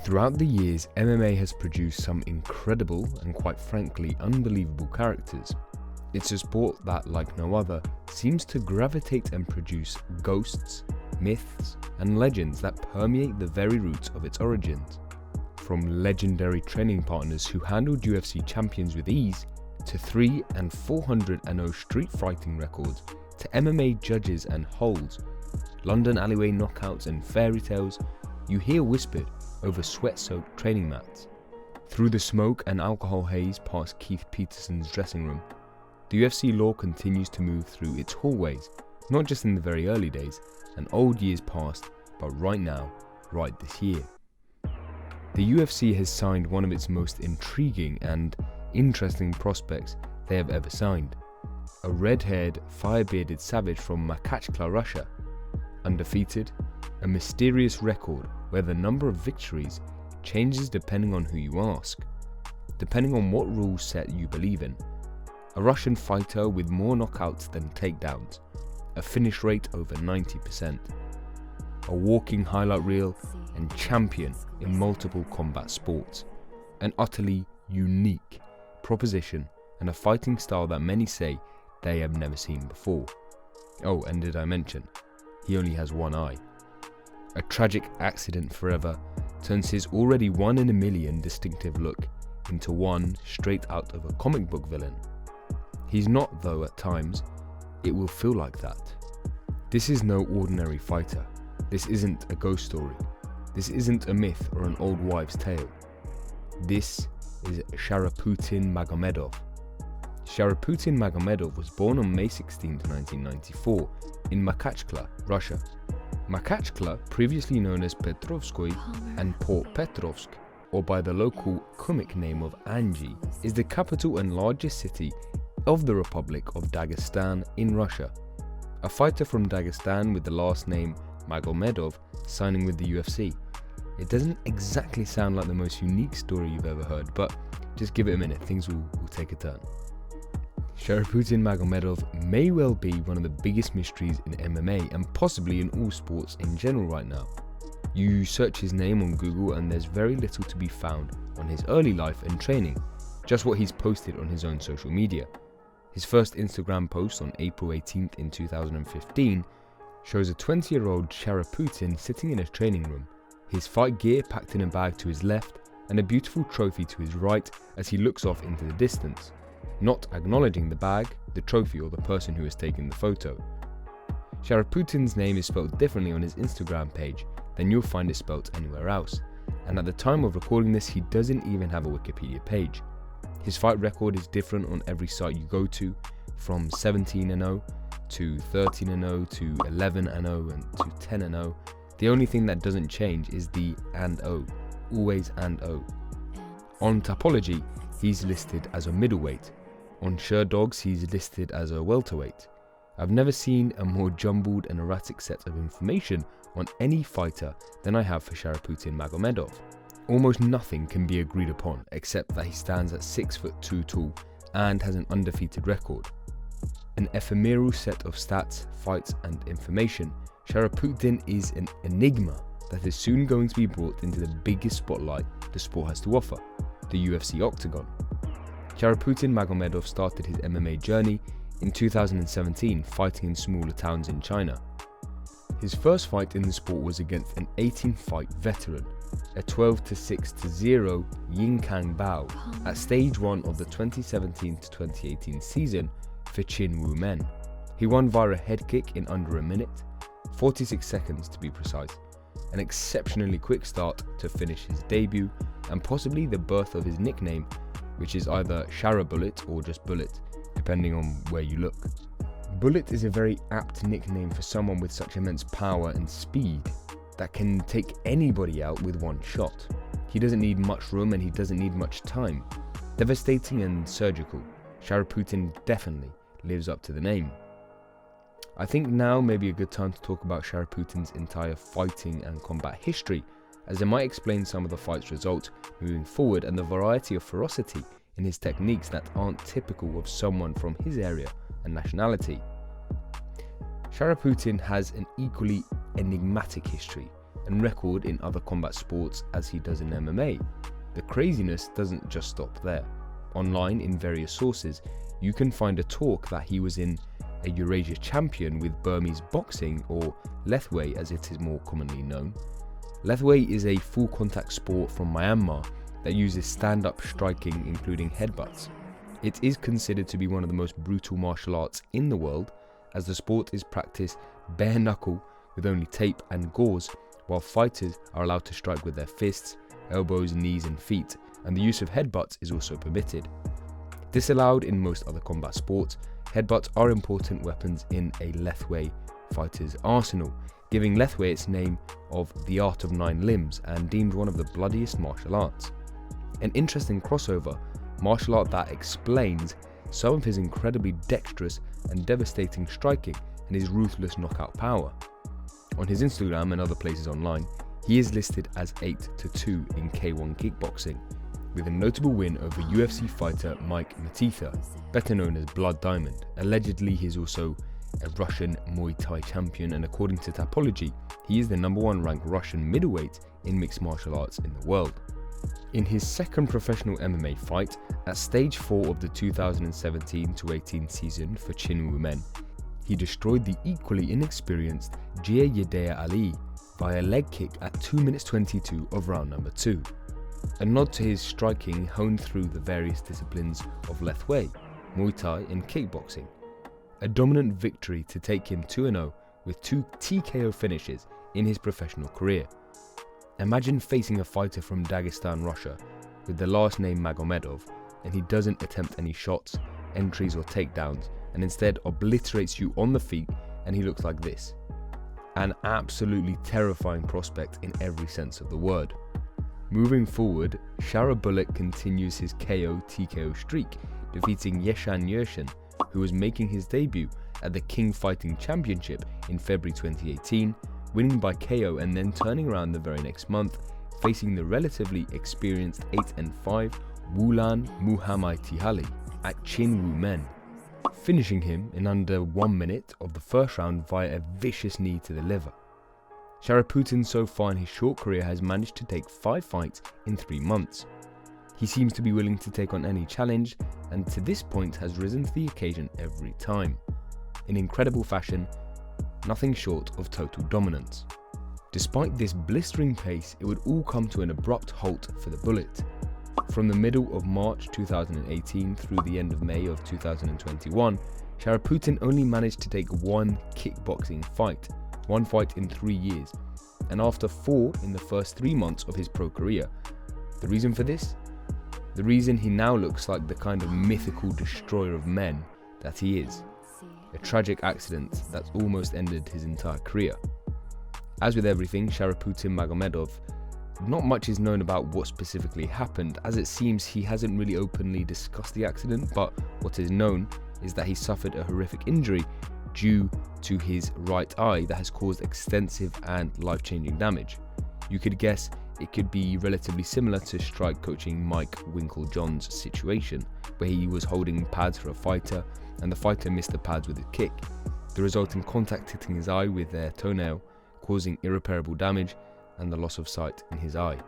Throughout the years, MMA has produced some incredible and quite frankly unbelievable characters. It's a sport that, like no other, seems to gravitate and produce ghosts, myths, and legends that permeate the very roots of its origins. From legendary training partners who handled UFC champions with ease, to 3 and 400-0 street fighting records, to MMA judges and holds, London alleyway knockouts and fairy tales, you hear whispered over sweat-soaked training mats. Through the smoke and alcohol haze past Keith Peterson's dressing room, the UFC lore continues to move through its hallways, not just in the very early days and old years past, but right now, right this year. The UFC has signed one of its most intriguing and interesting prospects they have ever signed. A red-haired, fire-bearded savage from Makhachkala, Russia. Undefeated, a mysterious record where the number of victories changes depending on who you ask, depending on what rule set you believe in. A Russian fighter with more knockouts than takedowns, a finish rate over 90%. A walking highlight reel and champion in multiple combat sports. An utterly unique proposition and a fighting style that many say they have never seen before. Oh, and did I mention, he only has one eye. A tragic accident forever turns his already 1 in a million distinctive look into one straight out of a comic book villain. He's not, though at times, it will feel like that. This is no ordinary fighter. This isn't a ghost story. This isn't a myth or an old wives' tale. This is Sharaputdin Magomedov. Sharaputdin Magomedov was born on May 16, 1994 in Makhachkala, Russia. Makhachkala, previously known as Petrovskoy and Port Petrovsk, or by the local Kumyk name of Anji, is the capital and largest city of the Republic of Dagestan in Russia. A fighter from Dagestan with the last name Magomedov signing with the UFC. It doesn't exactly sound like the most unique story you've ever heard, but just give it a minute, things will take a turn. Sharaputdin Magomedov may well be one of the biggest mysteries in MMA and possibly in all sports in general right now. You search his name on Google and there's very little to be found on his early life and training, just what he's posted on his own social media. His first Instagram post on April 18th in 2015 shows a 20-year-old Sharaputdin sitting in a training room, his fight gear packed in a bag to his left and a beautiful trophy to his right as he looks off into the distance, not acknowledging the bag, the trophy or the person who has taken the photo. Sharaputdin's name is spelled differently on his Instagram page than you'll find it spelled anywhere else, and at the time of recording this he doesn't even have a Wikipedia page. His fight record is different on every site you go to, from 17-0 to 13-0 to 11-0 and to 10-0. The only thing that doesn't change is the and-O, always and-O. On Tapology, he's listed as a middleweight. On SureDogs, he's listed as a welterweight. I've never seen a more jumbled and erratic set of information on any fighter than I have for Sharaputdin Magomedov. Almost nothing can be agreed upon except that he stands at 6'2" tall and has an undefeated record. An ephemeral set of stats, fights and information, Sharaputdin is an enigma that is soon going to be brought into the biggest spotlight the sport has to offer, the UFC Octagon. Sharaputdin Magomedov started his MMA journey in 2017 fighting in smaller towns in China. His first fight in the sport was against an 18-fight veteran, a 12-6-0 Yinkang Bao at stage 1 of the 2017 to 2018 season for Chin Wu Men. He won via a head kick in under a minute, 46 seconds to be precise, an exceptionally quick start to finish his debut and possibly the birth of his nickname, which is either Shara Bullet or just Bullet, depending on where you look. Bullet is a very apt nickname for someone with such immense power and speed that can take anybody out with one shot. He doesn't need much room and he doesn't need much time. Devastating and surgical, Sharaputdin definitely lives up to the name. I think now may be a good time to talk about Sharaputdin's entire fighting and combat history, as it might explain some of the fight's results moving forward and the variety of ferocity in his techniques that aren't typical of someone from his area and nationality. Sharaputdin has an equally enigmatic history, and record in other combat sports as he does in MMA. The craziness doesn't just stop there. Online, in various sources, you can find a talk that he was in a Eurasia champion with Burmese boxing, or Lethwei as it is more commonly known. Lethwei is a full contact sport from Myanmar that uses stand-up striking, including headbutts. It is considered to be one of the most brutal martial arts in the world, as the sport is practiced bare knuckle with only tape and gauze, while fighters are allowed to strike with their fists, elbows, knees and feet, and the use of headbutts is also permitted. Disallowed in most other combat sports, headbutts are important weapons in a Lethwei fighter's arsenal, giving Lethwei its name of the art of 9 limbs and deemed one of the bloodiest martial arts. An interesting crossover, martial art that explains some of his incredibly dexterous and devastating striking and his ruthless knockout power. On his Instagram and other places online, he is listed as 8-2 in K1 kickboxing, with a notable win over UFC fighter Mike Matitha, better known as Blood Diamond. Allegedly, he is also a Russian Muay Thai champion, and according to Tapology, he is the #1 ranked Russian middleweight in mixed martial arts in the world. In his second professional MMA fight, at stage 4 of the 2017-18 season for Chinwoo men, he destroyed the equally inexperienced Jia Yedea Ali via leg kick at 2 minutes 22 of round number 2. A nod to his striking honed through the various disciplines of Lethwei, Muay Thai and kickboxing. A dominant victory to take him 2-0 with 2 TKO finishes in his professional career. Imagine facing a fighter from Dagestan, Russia, with the last name Magomedov, and he doesn't attempt any shots, entries or takedowns, and instead obliterates you on the feet, and he looks like this. An absolutely terrifying prospect in every sense of the word. Moving forward, Shara Bullet continues his KO-TKO streak, defeating Yeshan Yershin, who was making his debut at the King Fighting Championship in February 2018, winning by KO and then turning around the very next month, facing the relatively experienced 8-5 Wulan Muhammad Tihali at Chinwoo men, finishing him in under 1 minute of the first round via a vicious knee to the liver. Sharaputdin so far in his short career has managed to take 5 fights in 3 months. He seems to be willing to take on any challenge, and to this point has risen to the occasion every time. In incredible fashion, nothing short of total dominance. Despite this blistering pace, it would all come to an abrupt halt for the Bullet. From the middle of March 2018 through the end of May of 2021, Sharaputdin only managed to take 1 kickboxing fight, 1 fight in 3 years, and after 4 in the first 3 months of his pro career. The reason for this? The reason he now looks like the kind of mythical destroyer of men that he is. A tragic accident that almost ended his entire career. As with everything Sharaputdin Magomedov, not much is known about what specifically happened, as it seems he hasn't really openly discussed the accident, but what is known is that he suffered a horrific injury due to his right eye that has caused extensive and life-changing damage. You could guess it could be relatively similar to strike coaching Mike Winklejohn's situation, where he was holding pads for a fighter and the fighter missed the pads with a kick. The resulting contact hitting his eye with their toenail, causing irreparable damage and the loss of sight in his eye.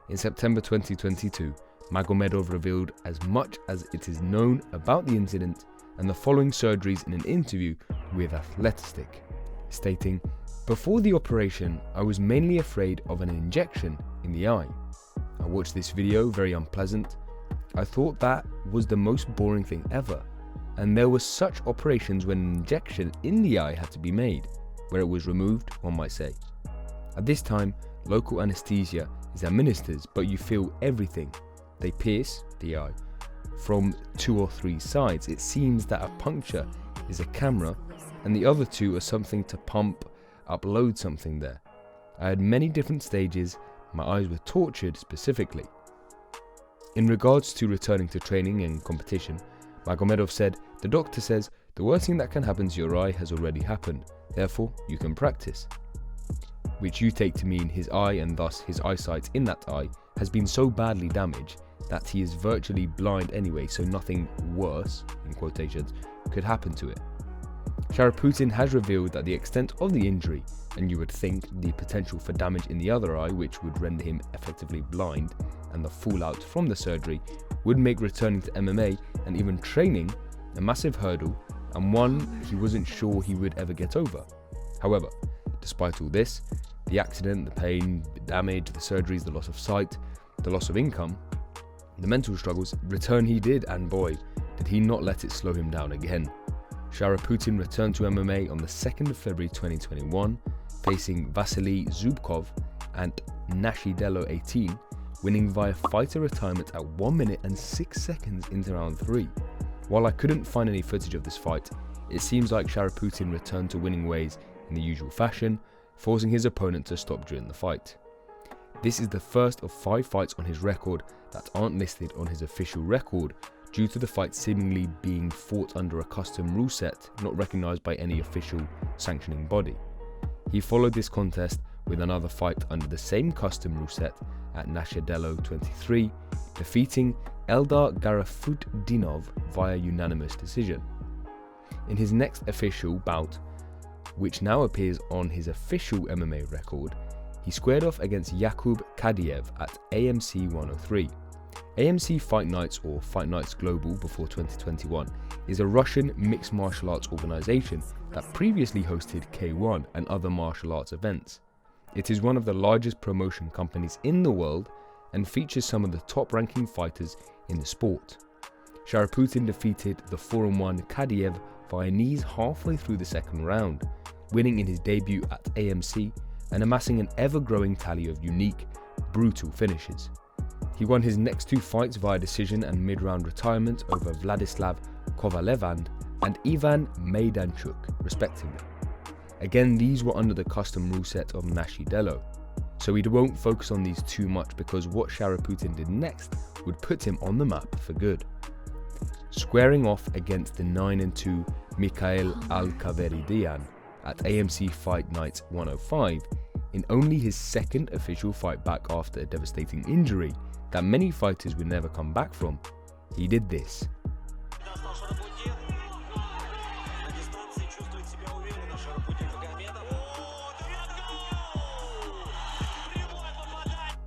In September 2022, Magomedov revealed as much as it is known about the incident and the following surgeries in an interview with Athletic, stating, "Before the operation, I was mainly afraid of an injection in the eye. I watched this video, very unpleasant. I thought that was the most boring thing ever. And there were such operations when an injection in the eye had to be made, where it was removed, one might say. At this time, local anesthesia is administered, but you feel everything. They pierce the eye from 2 or 3 sides. It seems that a puncture is a camera and the other 2 are something to upload something there. I had many different stages, my eyes were tortured specifically." In regards to returning to training and competition, Magomedov said, "The doctor says the worst thing that can happen to your eye has already happened, therefore you can practice." Which you take to mean his eye, and thus his eyesight in that eye, has been so badly damaged that he is virtually blind anyway, so nothing worse, in quotations, could happen to it. Sharaputdin has revealed that the extent of the injury, and you would think the potential for damage in the other eye, which would render him effectively blind, and the fallout from the surgery, would make returning to MMA and even training a massive hurdle and one he wasn't sure he would ever get over. However, despite all this, the accident, the pain, the damage, the surgeries, the loss of sight, the loss of income, the mental struggles, return he did, and boy, did he not let it slow him down again. Sharaputdin returned to MMA on the 2nd of February 2021, facing Vasily Zubkov and Nashidelo 18, winning via fighter retirement at 1 minute and 6 seconds into round 3. While I couldn't find any footage of this fight, it seems like Sharaputdin returned to winning ways in the usual fashion, forcing his opponent to stop during the fight. This is the first of 5 fights on his record that aren't listed on his official record, due to the fight seemingly being fought under a custom rule set not recognised by any official sanctioning body. He followed this contest with another fight under the same custom rule set at Nashidelo 23, defeating Eldar Garafutdinov via unanimous decision. In his next official bout, which now appears on his official MMA record, he squared off against Yakub Kadiev at AMC 103. AMC Fight Nights, or Fight Nights Global before 2021, is a Russian mixed martial arts organisation that previously hosted K1 and other martial arts events. It is one of the largest promotion companies in the world and features some of the top ranking fighters in the sport. Sharaputdin defeated the 4-1 Kadiev via knees halfway through the second round, winning in his debut at AMC and amassing an ever-growing tally of unique, brutal finishes. He won his next 2 fights via decision and mid-round retirement over Vladislav Kovalevand and Ivan Maidanchuk, respectively. Again, these were under the custom rule set of Nashidelo, so we won't focus on these too much because what Sharaputdin did next would put him on the map for good. Squaring off against the 9-2 Mikhail Al-Kaveridian at AMC Fight Night 105, in only his second official fight back after a devastating injury that many fighters would never come back from, he did this.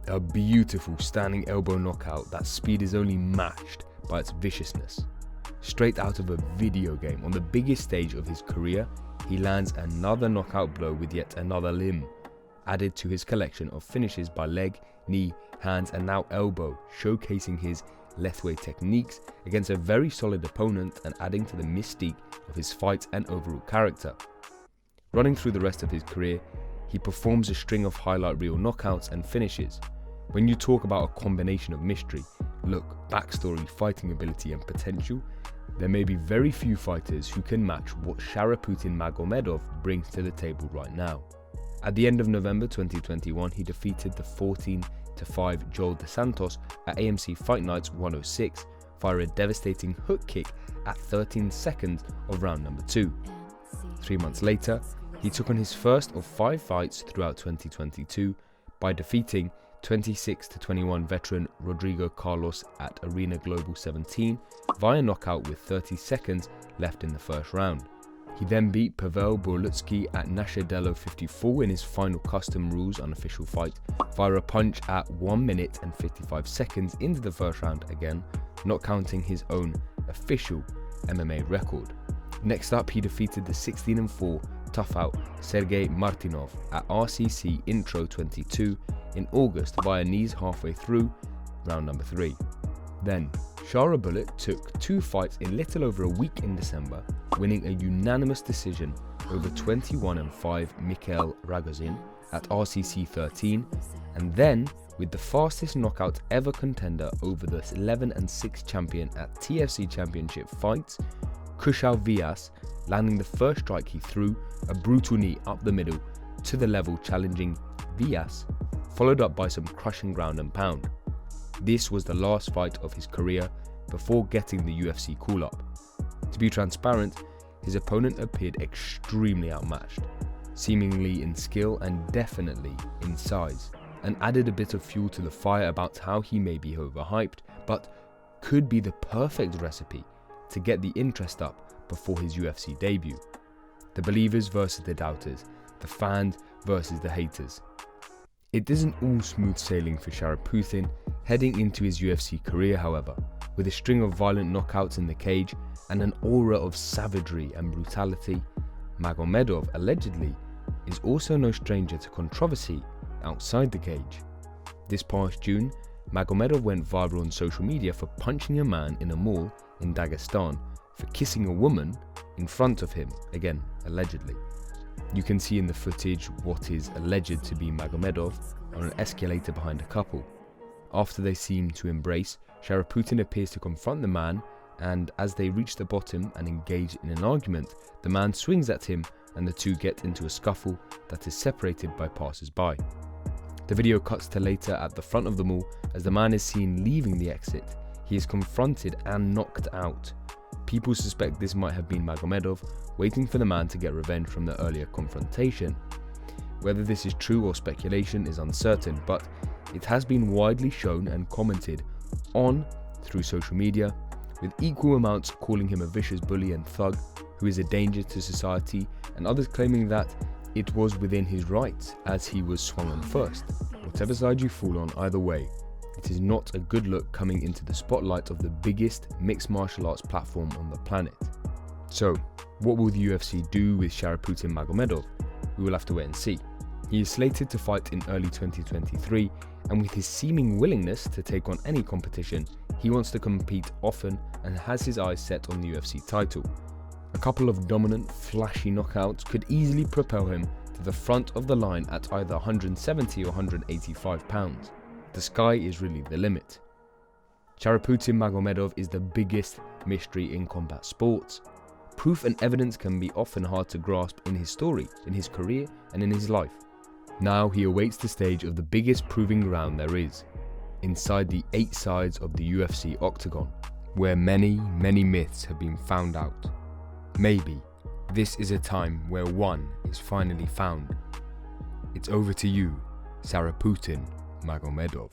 A beautiful standing elbow knockout that speed is only matched by its viciousness. Straight out of a video game on the biggest stage of his career, he lands another knockout blow with yet another limb, added to his collection of finishes by leg, knee, hands and now elbow, showcasing his left-way techniques against a very solid opponent and adding to the mystique of his fight and overall character. Running through the rest of his career, he performs a string of highlight reel knockouts and finishes. When you talk about a combination of mystery, look, backstory, fighting ability and potential, there may be very few fighters who can match what Sharaputdin Magomedov brings to the table right now. At the end of November 2021, he defeated the 14-5 Joel Dos Santos at AMC Fight Nights 106 via a devastating hook kick at 13 seconds of round number 2. 3 months later, he took on his first of 5 fights throughout 2022 by defeating 26-21 veteran Rodrigo Carlos at Arena Global 17 via knockout with 30 seconds left in the first round. He then beat Pavel Borlutsky at Nashidelo 54 in his final custom rules unofficial fight via a punch at 1 minute and 55 seconds into the first round again, not counting his own official MMA record. Next up, he defeated the 16-4 tough out Sergey Martinov at RCC Intro 22 in August via knees halfway through round number 3. Then, Shara Bullet took 2 fights in little over a week in December, winning a unanimous decision over 21-5 Mikhail Ragozin at RCC 13, and then with the fastest knockout ever contender over the 11-6 champion at TFC Championship fights, Kushal Vyas, landing the first strike he threw, a brutal knee up the middle to the level challenging Vyas, followed up by some crushing ground and pound. This was the last fight of his career before getting the UFC call-up. To be transparent, his opponent appeared extremely outmatched, seemingly in skill and definitely in size, and added a bit of fuel to the fire about how he may be overhyped, but could be the perfect recipe to get the interest up before his UFC debut. The believers versus the doubters, the fans versus the haters. It isn't all smooth sailing for Sharaputdin heading into his UFC career, however, with a string of violent knockouts in the cage and an aura of savagery and brutality. Magomedov allegedly is also no stranger to controversy outside the cage. This past June, Magomedov went viral on social media for punching a man in a mall in Dagestan for kissing a woman in front of him, again, allegedly. You can see in the footage what is alleged to be Magomedov on an escalator behind a couple. After they seem to embrace, Sharaputdin appears to confront the man, and as they reach the bottom and engage in an argument, the man swings at him and the two get into a scuffle that is separated by passers-by. The video cuts to later at the front of the mall as the man is seen leaving the exit. He is confronted and knocked out. People suspect this might have been Magomedov waiting for the man to get revenge from the earlier confrontation. Whether this is true or speculation is uncertain, but it has been widely shown and commented on through social media, with equal amounts calling him a vicious bully and thug who is a danger to society, and others claiming that it was within his rights as he was swung on first. Whatever side you fall on, either way, it is not a good look coming into the spotlight of the biggest mixed martial arts platform on the planet. So, what will the UFC do with Sharaputdin Magomedov? We will have to wait and see. He is slated to fight in early 2023, and with his seeming willingness to take on any competition, he wants to compete often and has his eyes set on the UFC title. A couple of dominant, flashy knockouts could easily propel him to the front of the line at either 170 or 185 pounds. The sky is really the limit. Sharaputdin Magomedov is the biggest mystery in combat sports. Proof and evidence can be often hard to grasp in his story, in his career, and in his life. Now he awaits the stage of the biggest proving ground there is, inside the 8 sides of the UFC octagon, where many myths have been found out. Maybe this is a time where one is finally found. It's over to you, Sharaputdin Magomedov.